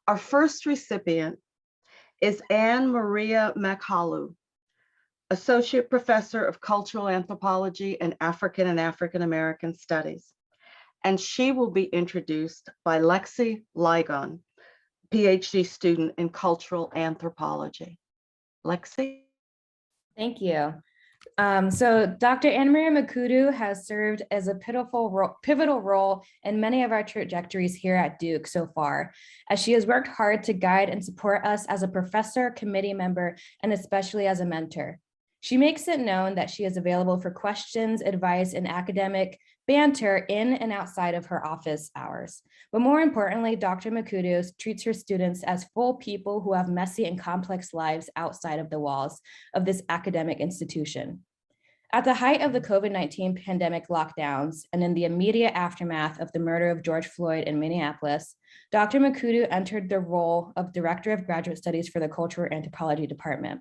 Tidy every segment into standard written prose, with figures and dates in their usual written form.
Our first recipient is Anne Maria Makhulu, Associate Professor of Cultural Anthropology and African American Studies. And she will be introduced by Lexi Ligon, PhD student in Cultural Anthropology. Lexi? Thank you. So Dr. Anne Maria Makhulu has served as a pivotal role in many of our trajectories here at Duke so far, as she has worked hard to guide and support us as a professor, committee member, and especially as a mentor. She makes it known that she is available for questions, advice, and academic banter in and outside of her office hours. But more importantly, Dr. Makhulu treats her students as full people who have messy and complex lives outside of the walls of this academic institution. At the height of the COVID-19 pandemic lockdowns and in the immediate aftermath of the murder of George Floyd in Minneapolis, Dr. Makhulu entered the role of Director of Graduate Studies for the Cultural Anthropology Department.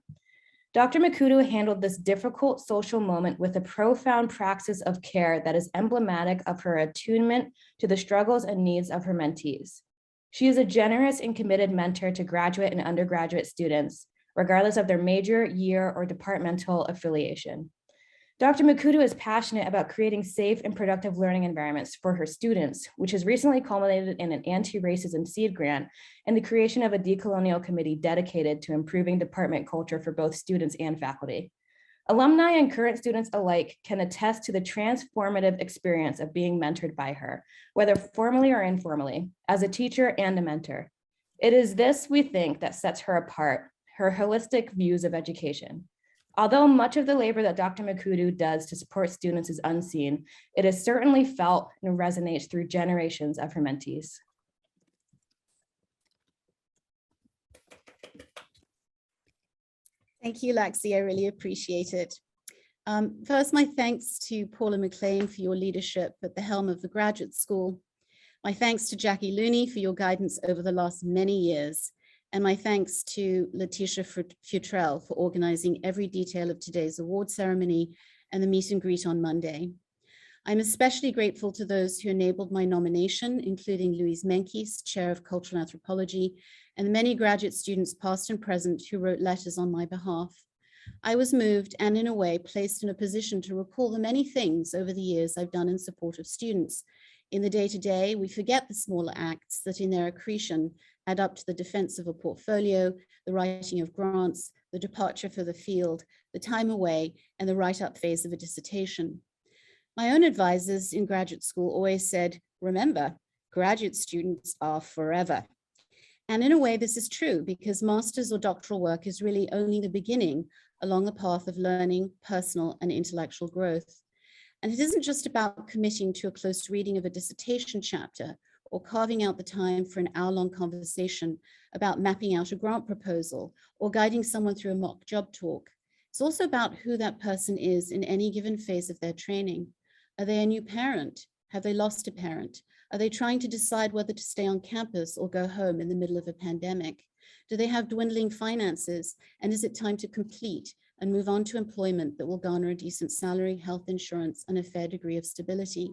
Dr. Makhulu handled this difficult social moment with a profound praxis of care that is emblematic of her attunement to the struggles and needs of her mentees. She is a generous and committed mentor to graduate and undergraduate students, regardless of their major, year, or departmental affiliation. Dr. Makhulu is passionate about creating safe and productive learning environments for her students, which has recently culminated in an anti-racism seed grant and the creation of a decolonial committee dedicated to improving department culture for both students and faculty. Alumni and current students alike can attest to the transformative experience of being mentored by her, whether formally or informally, as a teacher and a mentor. It is this, we think, that sets her apart, her holistic views of education. Although much of the labor that Dr. Makhulu does to support students is unseen, it is certainly felt and resonates through generations of her mentees. Thank you, Lexi. I really appreciate it. First, my thanks to Paula McLean for your leadership at the helm of the graduate school. My thanks to Jackie Looney for your guidance over the last many years. And my thanks to Letitia Futrell for organizing every detail of today's award ceremony and the meet and greet on Monday. I'm especially grateful to those who enabled my nomination, including Louise Menkes, Chair of Cultural Anthropology, and the many graduate students past and present who wrote letters on my behalf. I was moved and in a way placed in a position to recall the many things over the years I've done in support of students. In the day-to-day, we forget the smaller acts that in their accretion add up to the defense of a portfolio, the writing of grants, the departure for the field, the time away, and the write-up phase of a dissertation. My own advisors in graduate school always said, remember, graduate students are forever. And in a way, this is true because master's or doctoral work is really only the beginning along the path of learning, personal, and intellectual growth. And it isn't just about committing to a close reading of a dissertation chapter or carving out the time for an hour-long conversation about mapping out a grant proposal or guiding someone through a mock job talk. It's also about who that person is in any given phase of their training. Are they a new parent? Have they lost a parent? Are they trying to decide whether to stay on campus or go home in the middle of a pandemic? Do they have dwindling finances? And is it time to complete and move on to employment that will garner a decent salary, health insurance, and a fair degree of stability?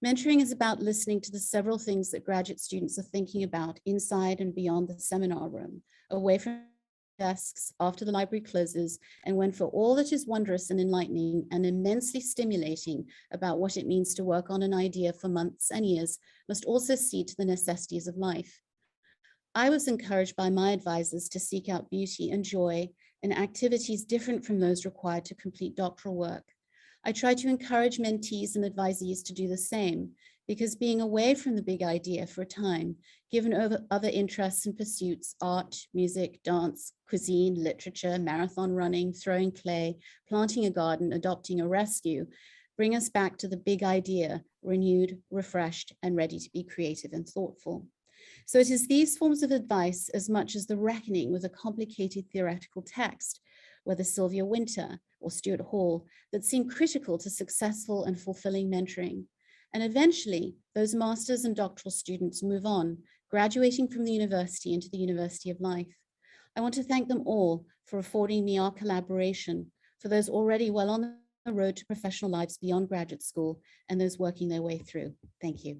Mentoring is about listening to the several things that graduate students are thinking about inside and beyond the seminar room, away from desks, after the library closes, and when for all that is wondrous and enlightening and immensely stimulating about what it means to work on an idea for months and years, must also see to the necessities of life. I was encouraged by my advisors to seek out beauty and joy in activities different from those required to complete doctoral work. I try to encourage mentees and advisees to do the same, because being away from the big idea for a time, given over other interests and pursuits, art, music, dance, cuisine, literature, marathon running, throwing clay, planting a garden, adopting a rescue, bring us back to the big idea, renewed, refreshed, and ready to be creative and thoughtful. So it is these forms of advice as much as the reckoning with a complicated theoretical text, whether Sylvia Wynter or Stuart Hall, that seem critical to successful and fulfilling mentoring. And eventually, those master's and doctoral students move on, graduating from the university into the university of life. I want to thank them all for affording me our collaboration, for those already well on the road to professional lives beyond graduate school, and those working their way through. Thank you.